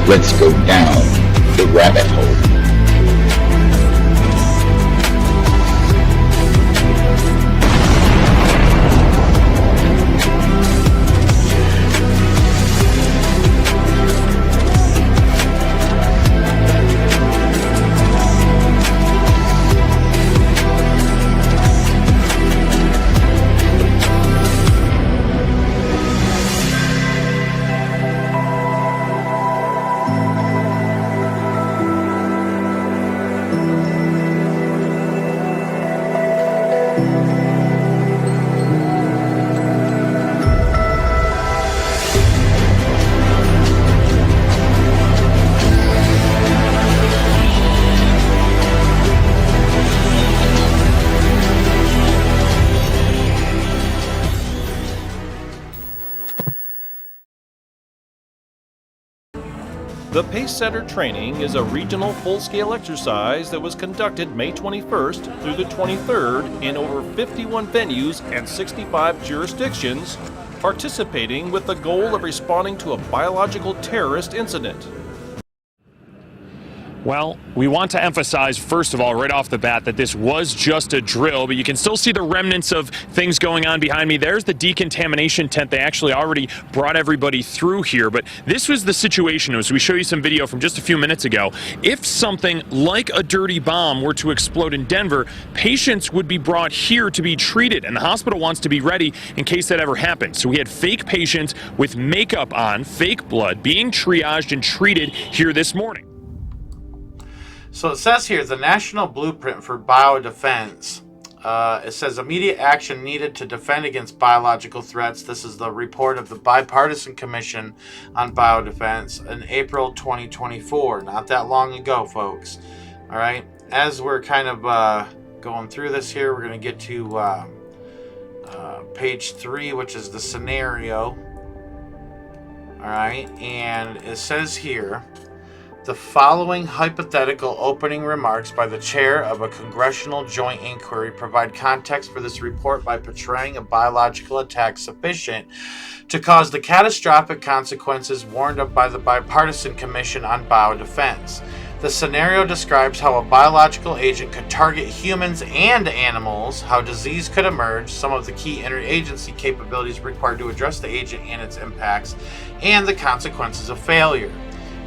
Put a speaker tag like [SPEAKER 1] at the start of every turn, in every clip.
[SPEAKER 1] Let's go down the rabbit hole.
[SPEAKER 2] The Pace Setter training is a regional full-scale exercise that was conducted May 21st through the 23rd in over 51 venues and 65 jurisdictions, participating with the goal of responding to a biological terrorist incident.
[SPEAKER 3] Well, we want to emphasize, first of all, right off the bat, that this was just a drill, but you can still see the remnants of things going on behind me. There's the decontamination tent. They actually already brought everybody through here, but this was the situation. As we show you some video from just a few minutes ago, if something like a dirty bomb were to explode in Denver, patients would be brought here to be treated, and the hospital wants to be ready in case that ever happens. So we had fake patients with makeup on, fake blood, being triaged and treated here this morning.
[SPEAKER 4] So it says here, the National Blueprint for Biodefense. It says immediate action needed to defend against biological threats. This is the report of the Bipartisan Commission on Biodefense in April 2024. Not that long ago, folks. All right. As we're kind of going through this here, we're going to get to page 3, which is the scenario. All right. And it says here, the following hypothetical opening remarks by the chair of a congressional joint inquiry provide context for this report by portraying a biological attack sufficient to cause the catastrophic consequences warned of by the Bipartisan Commission on Biodefense. The scenario describes how a biological agent could target humans and animals, how disease could emerge, some of the key interagency capabilities required to address the agent and its impacts, and the consequences of failure.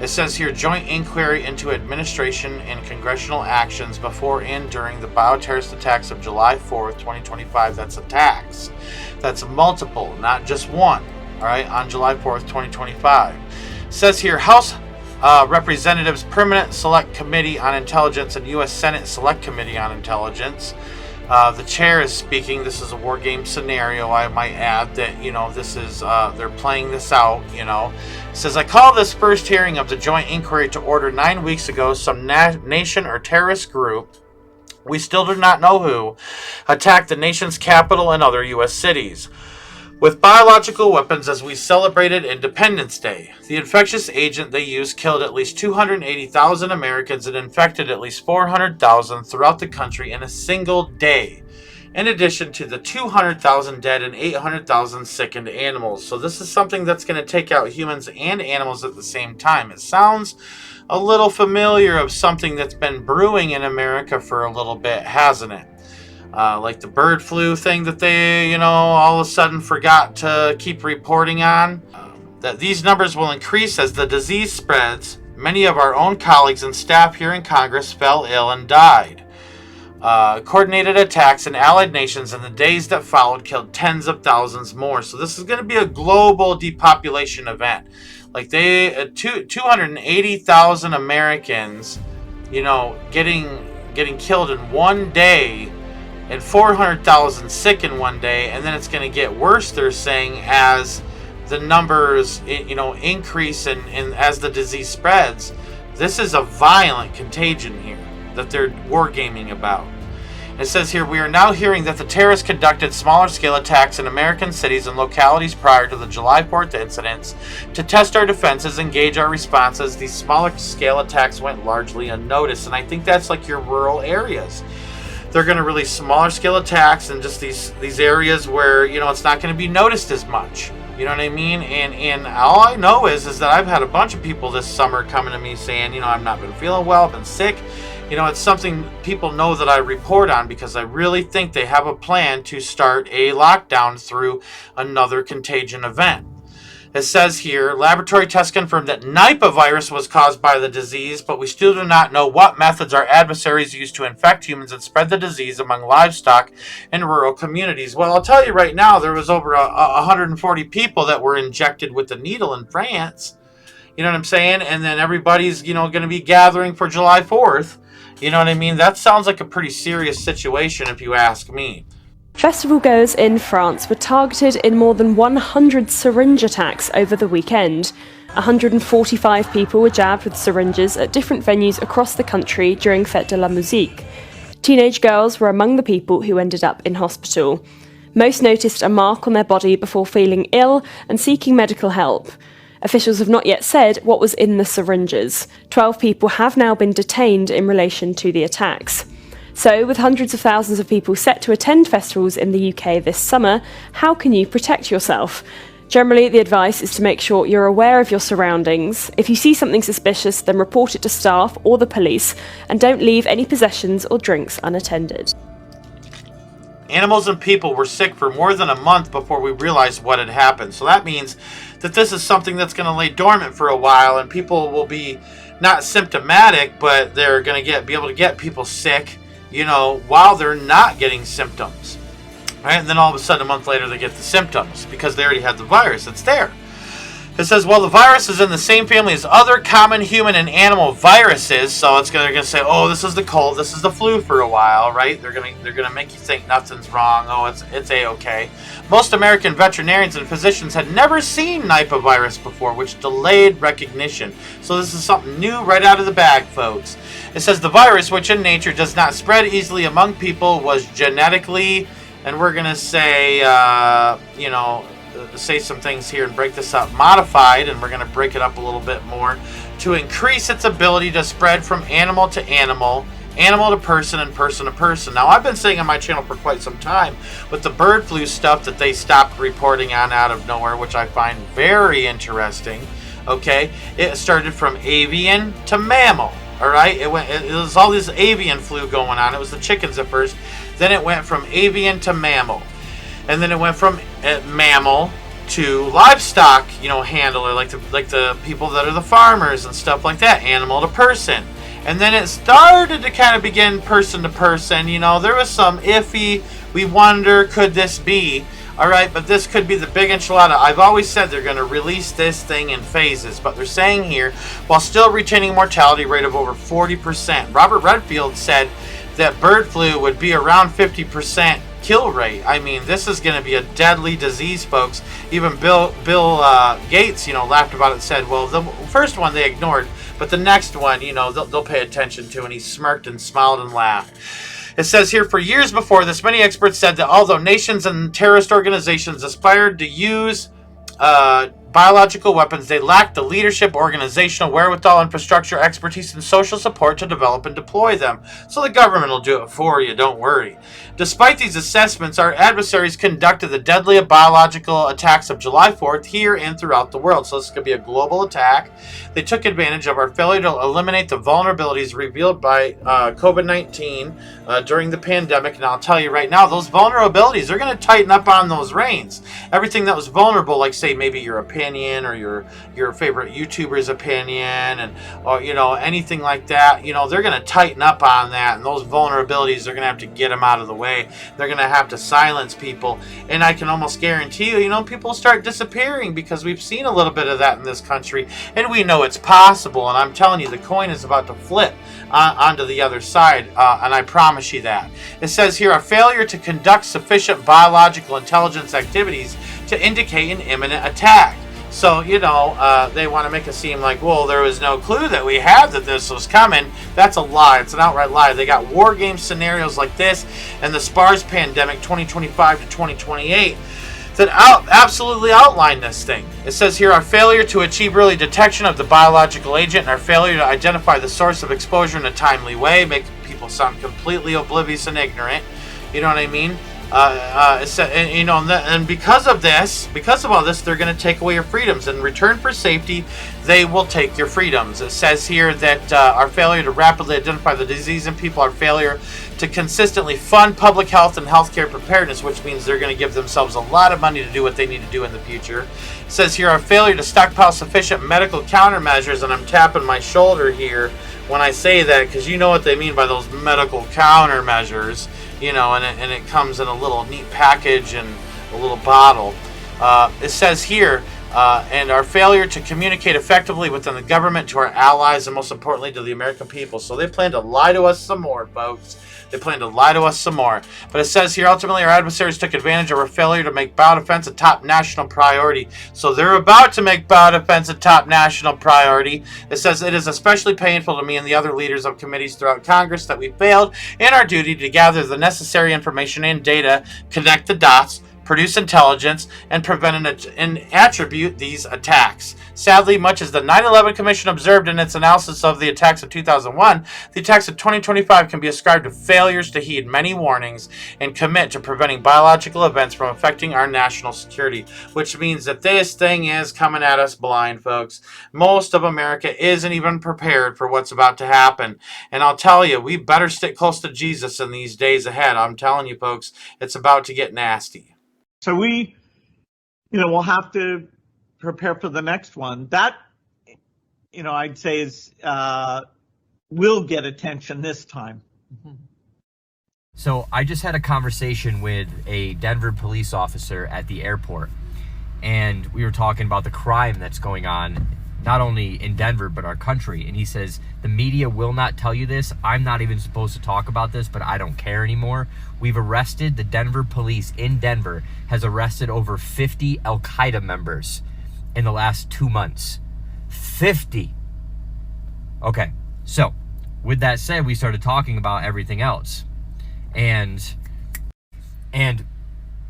[SPEAKER 4] It says here, joint inquiry into administration and congressional actions before and during the bioterrorist attacks of July 4th, 2025. That's attacks. That's multiple, not just one, all right, on July 4th, 2025. It says here, House Representatives Permanent Select Committee on Intelligence and U.S. Senate Select Committee on Intelligence. The chair is speaking. This is a war game scenario. I might add that, this is, they're playing this out, It says, I call this first hearing of the joint inquiry to order 9 weeks ago. Some nation or terrorist group, we still do not know who, attacked the nation's capital and other U.S. cities with biological weapons as we celebrated Independence Day. The infectious agent they used killed at least 280,000 Americans and infected at least 400,000 throughout the country in a single day, in addition to the 200,000 dead and 800,000 sickened animals. So this is something that's going to take out humans and animals at the same time. It sounds a little familiar of something that's been brewing in America for a little bit, hasn't it? Like the bird flu thing that they, all of a sudden forgot to keep reporting on. That these numbers will increase as the disease spreads. Many of our own colleagues and staff here in Congress fell ill and died. Coordinated attacks in allied nations in the days that followed killed tens of thousands more. So this is going to be a global depopulation event. Like 280,000 Americans, getting killed in one day, and 400,000 sick in one day, and then it's going to get worse, they're saying, as the numbers, increase and as the disease spreads. This is a violent contagion here that they're wargaming about. It says here, we are now hearing that the terrorists conducted smaller scale attacks in American cities and localities prior to the July 4th incidents to test our defenses and gauge our responses. These smaller scale attacks went largely unnoticed, and I think that's like your rural areas. They're going to release smaller scale attacks in just these areas where, it's not going to be noticed as much. You know what I mean? And all I know is that I've had a bunch of people this summer coming to me saying, I've not been feeling well, I've been sick. It's something people know that I report on because I really think they have a plan to start a lockdown through another contagion event. It says here, laboratory tests confirmed that Nipah virus was caused by the disease, but we still do not know what methods our adversaries used to infect humans and spread the disease among livestock in rural communities. Well, I'll tell you right now, there was over 140 people that were injected with the needle in France. You know what I'm saying? And then everybody's, going to be gathering for July 4th. You know what I mean? That sounds like a pretty serious situation if you ask me.
[SPEAKER 5] Festival goers in France were targeted in more than 100 syringe attacks over the weekend. 145 people were jabbed with syringes at different venues across the country during Fête de la Musique. Teenage girls were among the people who ended up in hospital. Most noticed a mark on their body before feeling ill and seeking medical help. Officials have not yet said what was in the syringes. 12 people have now been detained in relation to the attacks. So, with hundreds of thousands of people set to attend festivals in the UK this summer, how can you protect yourself? Generally, the advice is to make sure you're aware of your surroundings. If you see something suspicious, then report it to staff or the police, and don't leave any possessions or drinks unattended.
[SPEAKER 4] Animals and people were sick for more than a month before we realized what had happened. So that means that this is something that's going to lay dormant for a while, and people will be not symptomatic, but they're going to be able to get people sick, while they're not getting symptoms. Right? And then all of a sudden, a month later, they get the symptoms because they already had the virus. It's there. It says, well, the virus is in the same family as other common human and animal viruses, so they're going to say, oh, this is the cold, this is the flu for a while, right? They're going to make you think nothing's wrong. Oh, it's A-okay. Most American veterinarians and physicians had never seen Nipah virus before, which delayed recognition. So this is something new right out of the bag, folks. It says the virus, which in nature does not spread easily among people, was genetically, and we're going to say, say some things here and break this up, modified, and we're going to break it up a little bit more, to increase its ability to spread from animal to animal to person, and person to person. Now, I've been saying on my channel for quite some time with the bird flu stuff that they stopped reporting on out of nowhere, which I find very interesting. Okay, it started from avian to mammal. All right, it was all this avian flu going on. It was the chickens at first, then it went from avian to mammal, and then it went from mammal to livestock, handler, like the people that are the farmers and stuff like that, animal to person. And then it started to kind of begin person to person. There was some iffy, we wonder, could this be? All right, but this could be the big enchilada. I've always said they're going to release this thing in phases, but they're saying here, while still retaining a mortality rate of over 40%. Robert Redfield said that bird flu would be around 50% kill rate. I mean, this is going to be a deadly disease, folks. Even Bill Gates, laughed about it and said, well, the first one they ignored, but the next one, they'll pay attention to, and he smirked and smiled and laughed. It says here, for years before this, many experts said that although nations and terrorist organizations aspired to use biological weapons, they lacked the leadership, organizational wherewithal, infrastructure, expertise, and social support to develop and deploy them. So the government will do it for you, don't worry. Despite these assessments, our adversaries conducted the deadly biological attacks of July 4th here and throughout the world. So this is going to be a global attack. They took advantage of our failure to eliminate the vulnerabilities revealed by COVID-19 during the pandemic. And I'll tell you right now, those vulnerabilities, they're going to tighten up on those reins. Everything that was vulnerable, like say maybe your opinion or your favorite YouTuber's opinion, and anything like that, they're going to tighten up on that, and those vulnerabilities, they're going to have to get them out of the way. They're going to have to silence people, and I can almost guarantee you, people start disappearing because we've seen a little bit of that in this country, and we know it's possible. And I'm telling you, the coin is about to flip onto the other side, and I promise you that. It says here, a failure to conduct sufficient biological intelligence activities to indicate an imminent attack. So, they want to make it seem like, well, there was no clue that we had that this was coming. That's a lie. It's an outright lie. They got war game scenarios like this and the SPARS pandemic 2025 to 2028 that absolutely outline this thing. It says here, our failure to achieve early detection of the biological agent and our failure to identify the source of exposure in a timely way make people sound completely oblivious and ignorant. You know what I mean? And because of all this, they're going to take away your freedoms. In return for safety, they will take your freedoms. It says here that our failure to rapidly identify the disease in people, our failure to consistently fund public health and healthcare preparedness, which means they're going to give themselves a lot of money to do what they need to do in the future. It says here our failure to stockpile sufficient medical countermeasures, and I'm tapping my shoulder here when I say that, because you know what they mean by those medical countermeasures. And it comes in a little neat package and a little bottle. It says here, and our failure to communicate effectively within the government, to our allies, and most importantly to the American people. So they plan to lie to us some more, folks. They plan to lie to us some more. But it says here, ultimately, our adversaries took advantage of our failure to make biodefense a top national priority. So they're about to make biodefense a top national priority. It says, it is especially painful to me and the other leaders of committees throughout Congress that we failed in our duty to gather the necessary information and data, connect the dots, produce intelligence, and prevent and attribute these attacks. Sadly, much as the 9/11 Commission observed in its analysis of the attacks of 2001, the attacks of 2025 can be ascribed to failures to heed many warnings and commit to preventing biological events from affecting our national security, which means that this thing is coming at us blind, folks. Most of America isn't even prepared for what's about to happen. And I'll tell you, we better stick close to Jesus in these days ahead. I'm telling you, folks, it's about to get nasty.
[SPEAKER 6] So we, we'll have to prepare for the next one. That, I'd say is will get attention this time.
[SPEAKER 7] So I just had a conversation with a Denver police officer at the airport, and we were talking about the crime that's going on, not only in Denver, but our country. And he says, the media will not tell you this. I'm not even supposed to talk about this, but I don't care anymore. We've arrested, the Denver police in Denver has arrested over 50 Al-Qaeda members in the last 2 months. 50. Okay, so with that said, we started talking about everything else. And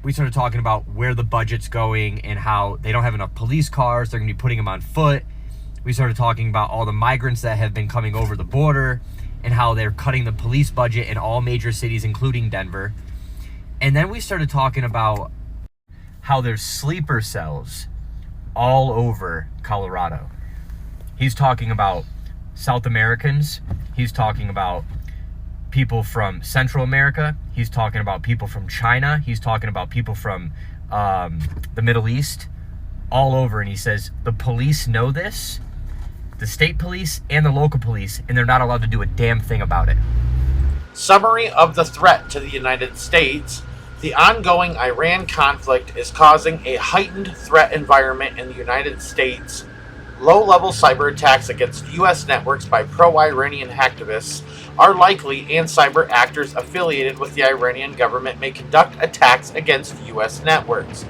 [SPEAKER 7] we started talking about where the budget's going and how they don't have enough police cars. They're going to be putting them on foot. We started talking about all the migrants that have been coming over the border and how they're cutting the police budget in all major cities, including Denver. And then we started talking about how there's sleeper cells all over Colorado. He's talking about South Americans. He's talking about people from Central America. He's talking about people from China. He's talking about people from the Middle East, all over. And he says the police know this, the state police and the local police, and they're not allowed to do a damn thing about it.
[SPEAKER 4] Summary of the threat to the United States. The ongoing Iran conflict is causing a heightened threat environment in the United States. Low-level cyber attacks against U.S. networks by pro-Iranian hacktivists are likely, and cyber actors affiliated with the Iranian government may conduct attacks against U.S. networks.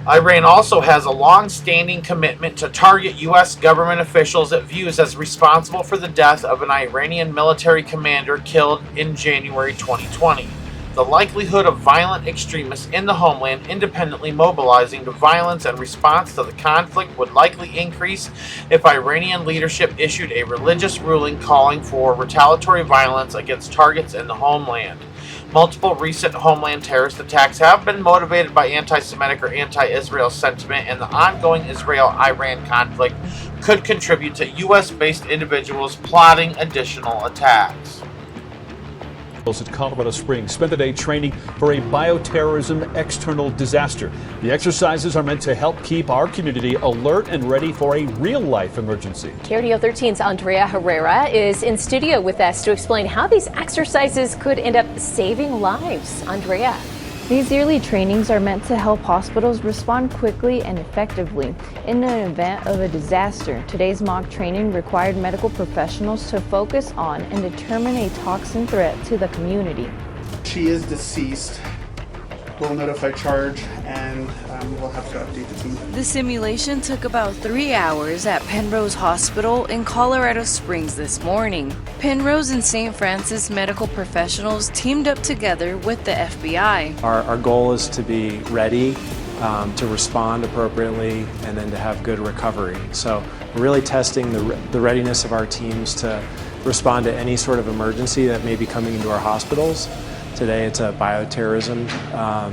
[SPEAKER 4] Iran also has a long-standing commitment to target U.S. government officials it views as responsible for the death of an Iranian military commander killed in January 2020. The likelihood of violent extremists in the homeland independently mobilizing to violence in response to the conflict would likely increase if Iranian leadership issued a religious ruling calling for retaliatory violence against targets in the homeland. Multiple recent homeland terrorist attacks have been motivated by anti-Semitic or anti-Israel sentiment, and the ongoing Israel-Iran conflict could contribute to U.S.-based individuals plotting additional attacks.
[SPEAKER 8] At Colorado Springs spent the day training for a bioterrorism external disaster. The exercises are meant to help keep our community alert and ready for a real-life emergency.
[SPEAKER 9] KRDO 13's Andrea Herrera is in studio with us to explain how these exercises could end up saving lives. Andrea.
[SPEAKER 10] These yearly trainings are meant to help hospitals respond quickly and effectively in an event of a disaster. Today's mock training required medical professionals to focus on and determine a toxin threat to the community.
[SPEAKER 11] She is deceased. We'll notify charge and we'll have to update the team.
[SPEAKER 12] The simulation took about 3 hours at Penrose Hospital in Colorado Springs this morning. Penrose and St. Francis medical professionals teamed up together with the FBI.
[SPEAKER 13] Our goal is to be ready to respond appropriately and then to have good recovery. So we're really testing the readiness of our teams to respond to any sort of emergency that may be coming into our hospitals, today. It's a bioterrorism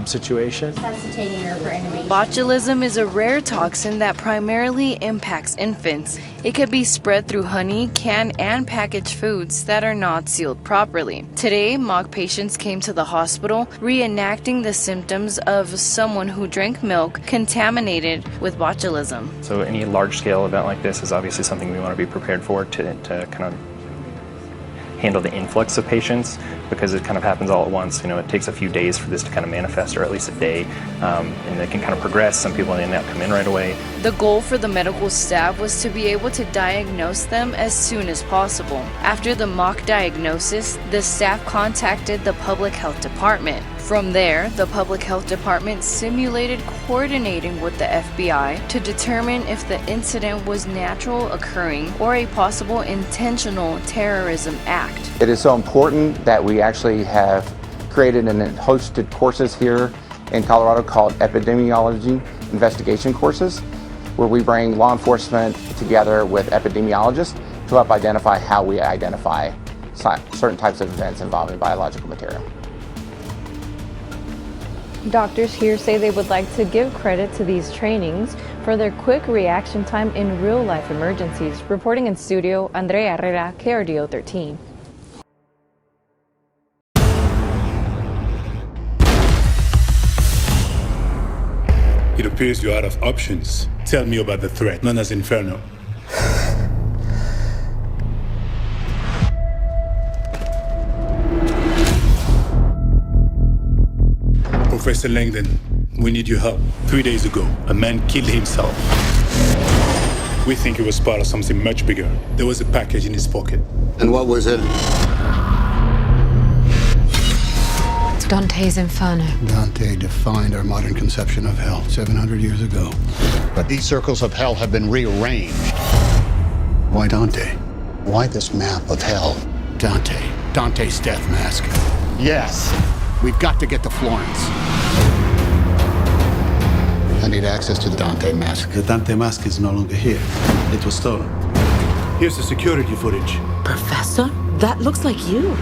[SPEAKER 13] situation.
[SPEAKER 12] Botulism is a rare toxin that primarily impacts infants. It could be spread through honey, canned and packaged foods that are not sealed properly. Today, mock patients came to the hospital reenacting the symptoms of someone who drank milk contaminated with botulism.
[SPEAKER 14] So any large-scale event like this is obviously something we want to be prepared for to kind of handle the influx of patients, because it kind of happens all at once. You know, it takes a few days for this to kind of manifest, or at least a day, and it can kind of progress. Some people may not come in right away.
[SPEAKER 12] The goal for the medical staff was to be able to diagnose them as soon as possible. After the mock diagnosis, the staff contacted the public health department. From there, the public health department simulated coordinating with the FBI to determine if the incident was natural occurring or a possible intentional terrorism act.
[SPEAKER 15] It is so important that we actually have created and hosted courses here in Colorado called epidemiology investigation courses, where we bring law enforcement together with epidemiologists to help identify how we identify certain types of events involving biological material.
[SPEAKER 10] Doctors here say they would like to give credit to these trainings for their quick reaction time in real-life emergencies. Reporting in studio, Andrea Herrera, KRDO 13.
[SPEAKER 16] It appears you're out of options. Tell me about the threat known as Inferno. Professor Langdon, we need your help. 3 days ago, a man killed himself. We think it was part of something much bigger. There was a package in his pocket.
[SPEAKER 17] And what was it?
[SPEAKER 18] It's Dante's Inferno.
[SPEAKER 17] Dante defined our modern conception of hell 700 years ago. But these circles of hell have been rearranged. Why Dante? Why this map of hell? Dante. Dante's death mask. Yes. We've got to get to Florence. I need access to the Dante mask.
[SPEAKER 19] The Dante mask is no longer here. It was stolen. Here's the security footage.
[SPEAKER 18] Professor? That looks like you.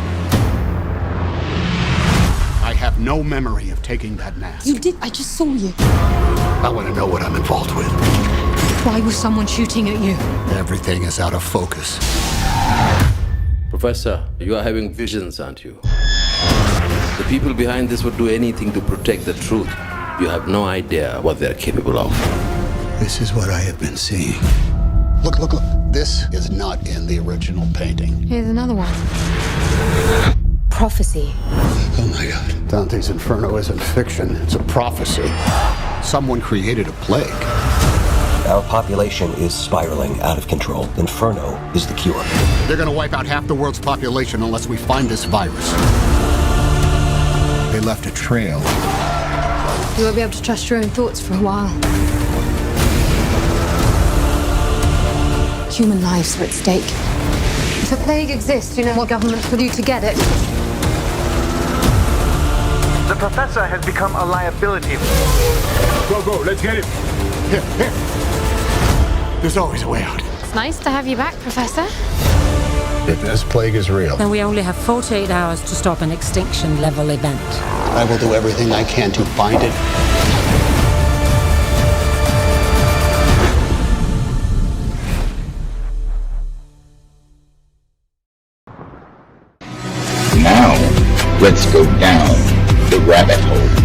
[SPEAKER 17] I have no memory of taking that mask.
[SPEAKER 18] You did. I just saw you.
[SPEAKER 17] I want to know what I'm involved with.
[SPEAKER 18] Why was someone shooting at you?
[SPEAKER 17] Everything is out of focus.
[SPEAKER 20] Professor, you are having visions, aren't you? The people behind this would do anything to protect the truth. You have no idea what they're capable of.
[SPEAKER 17] This is what I have been seeing. Look, look, look. This is not in the original painting.
[SPEAKER 18] Here's another one. Prophecy.
[SPEAKER 17] Oh my God. Dante's Inferno isn't fiction. It's a prophecy. Someone created a plague.
[SPEAKER 21] Our population is spiraling out of control. Inferno is the cure.
[SPEAKER 17] They're gonna wipe out half the world's population unless we find this virus. They left a trail.
[SPEAKER 18] You won't be able to trust your own thoughts for a while. Human lives are at stake. If a plague exists, you know what governments will do to get it.
[SPEAKER 22] The professor has become a liability.
[SPEAKER 19] Go, go, let's get him.
[SPEAKER 17] Here. There's always a way out.
[SPEAKER 18] It's nice to have you back, Professor.
[SPEAKER 17] If this plague is real,
[SPEAKER 23] then we only have 48 hours to stop an extinction level event.
[SPEAKER 17] I will do everything I can to find it.
[SPEAKER 1] Now, let's go down the rabbit hole.